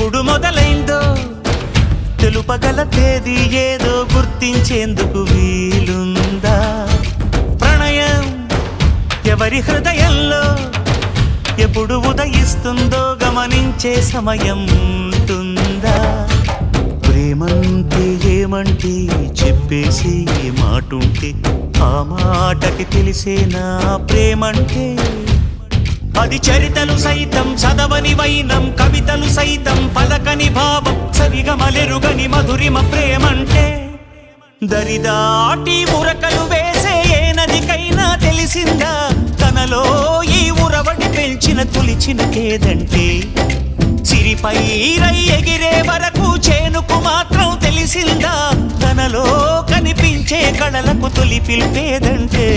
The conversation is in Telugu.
ఎప్పుడు మొదలైందో తెలుపగల తేదీ ఏదో గుర్తించేందుకు వీలుందా? ప్రణయం ఎవరి హృదయంలో ఎప్పుడు ఉదయిస్తుందో గమనించే సమయం ఉంటుందా? ప్రేమంటే ఏమంటే చెప్పేసి మాటుంటే ఆ మాటకి తెలిసేనా ప్రేమంటే? అది చరితలు సైతం చదవని వైనం, కవితలు సైతం పలకని భావం, సరిగమలెరుగని మధురిమ ప్రేమంటే. దరిదాటి ఉరకలు వేసే ఏ నదికైనా తెలిసిందా తనలో ఈ ఉరవడి పెంచిన తొలిచిన కేదంటే? సిరిపై రై ఎగిరే వరకు చేనుకు మాత్రం తెలిసిందా తనలో కనిపించే కళలకు తొలి పిలిపేదంటే?